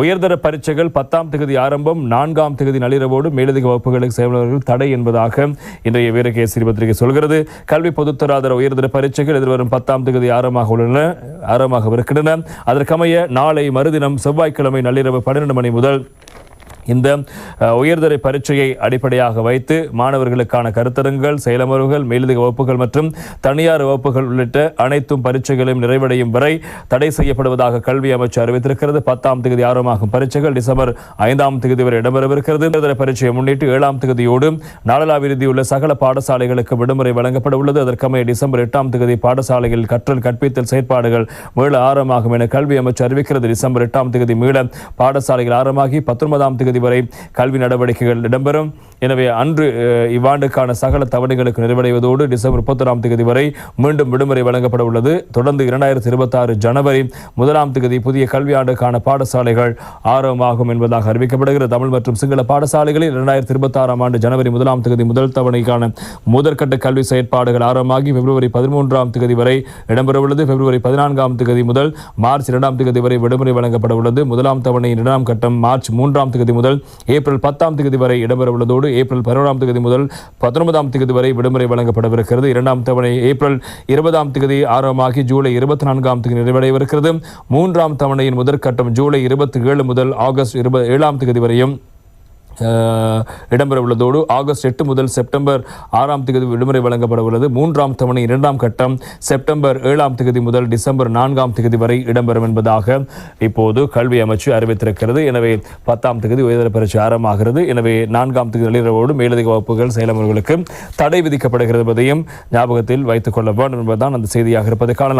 உயர்தர பரீட்சைகள் 10ஆம் தேதி ஆரம்பம், 4ஆம் தேதி நள்ளிரவோடு மேலதிக வகுப்புகளுக்கு செல்பவர்கள் தடை என்பதாக இன்றைய வீரகேசரி பத்திரிகை சொல்கிறது. கல்வி பொதுத்தராதர உயர்தர பரீட்சைகள் எதிர்வரும் 10ஆம் தேதி ஆரம்பமாகவிருக்கின்றன. அதற்கமைய நாளை மறுதினம் செவ்வாய்க்கிழமை நள்ளிரவு 12 மணி முதல் இந்த உயர்தர பரீட்சையை அடிப்படையாக வைத்து மாணவர்களுக்கான கருத்தரங்குகள், செயலமர்வுகள், மேலதிக வகுப்புகள் மற்றும் தனியார் வகுப்புகள் உள்ளிட்ட அனைத்தும் பரீட்சைகளையும் நிறைவடையும் வரை தடை செய்யப்படுவதாக கல்வி அமைச்சு அறிவித்திருக்கிறது. 10ஆம் தேதி ஆரம்பமாகும் பரீட்சைகள் டிசம்பர் 5ஆம் தேதி வரை இடம்பெறவிருக்கிறது. உயர்தர பரீட்சையை முன்னிட்டு 7ஆம் தேதியோடு நாளலாவிருதியுள்ள சகல பாடசாலைகளுக்கு விடுமுறை வழங்கப்பட உள்ளது. அதற்கமைய டிசம்பர் 8ஆம் தேதி பாடசாலைகளில் கற்றல் கற்பித்தல் செயற்பாடுகள் மீள ஆரம்பமாகும் என கல்வி அமைச்சு அறிவிக்கிறது. டிசம்பர் 8ஆம் தேதி மீள பாடசாலைகள் ஆரம்பமாகி 19ஆம் தேதி வரை கல்வி நடவடிக்கைகள் இடம்பெறும். எனவே அன்று இவ்வாண்டுக்கான சகல தவணைகளுக்கு நிறைவடைவதோடு டிசம்பர் 31ஆம் தேதி வரை மீண்டும் விடுமுறை வழங்கப்பட உள்ளது. தொடர்ந்து 2026 ஜனவரி 1ஆம் தேதி புதிய கல்வியாண்டுக்கான பாடசாலைகள் ஆரம்பமாகும் என்பதாக அறிவிக்கப்படுகிறது. தமிழ் மற்றும் சிங்கள பாடசாலைகளில் 2026ஆம் ஆண்டு ஜனவரி 1ஆம் தேதி முதல் தவணைக்கான முதற்கட்ட கல்வி செயற்பாடுகள் ஆரம்பமாகி பிப்ரவரி 13ஆம் தேதி வரை இடம்பெறவுள்ளது. பிப்ரவரி 14ஆம் தேதி முதல் மார்ச் 2ஆம் தேதி வரை விடுமுறை வழங்கப்பட உள்ளது. முதலாம் தவணையின் 2ஆம் கட்டம் மார்ச் 3ஆம் தேதி முதல் ஏப்ரல் 10ஆம் தேதி வரை இடம்பெறவுள்ளதோடு ஏப்ரல் 11ஆம் தேதி முதல் 19ஆம் தேதி வரை விடுமுறை வழங்கப்படவிருக்கிறது. 2ஆம் தவணை ஏப்ரல் 20ஆம் தேதி ஆரம்பமாகி ஜூலை 24ஆம் தேதி நிறைவடையவிருக்கிறது. 3ஆம் தவணையின் முதற்கட்டம் ஜூலை 27 முதல் ஆகஸ்ட் 7ஆம் தேதி வரையும் இடம்பெற உள்ளதோடு ஆகஸ்ட் 8 முதல் செப்டம்பர் 6ஆம் தேதி விடுமுறை வழங்கப்பட உள்ளது. 3ஆம் தவணை 2ஆம் கட்டம் செப்டம்பர் 7ஆம் தேதி முதல் டிசம்பர் 4ஆம் தேதி வரை இடம்பெறும் என்பதாக இப்போது கல்வி அமைச்சு அறிவித்திருக்கிறது. எனவே 10ஆம் தேதி உயர்தர பரீட்சை ஆரம்பமாகிறது. எனவே 4ஆம் தேதி நள்ளிரவோடு மேலதிக வகுப்புகள் செயலமர்களுக்கு தடை விதிக்கப்படுகிறது என்பதையும் ஞாபகத்தில் வைத்துக் கொள்ள வேண்டும் என்பதுதான் அந்த செய்தியாக இருப்பதை காணலாம்.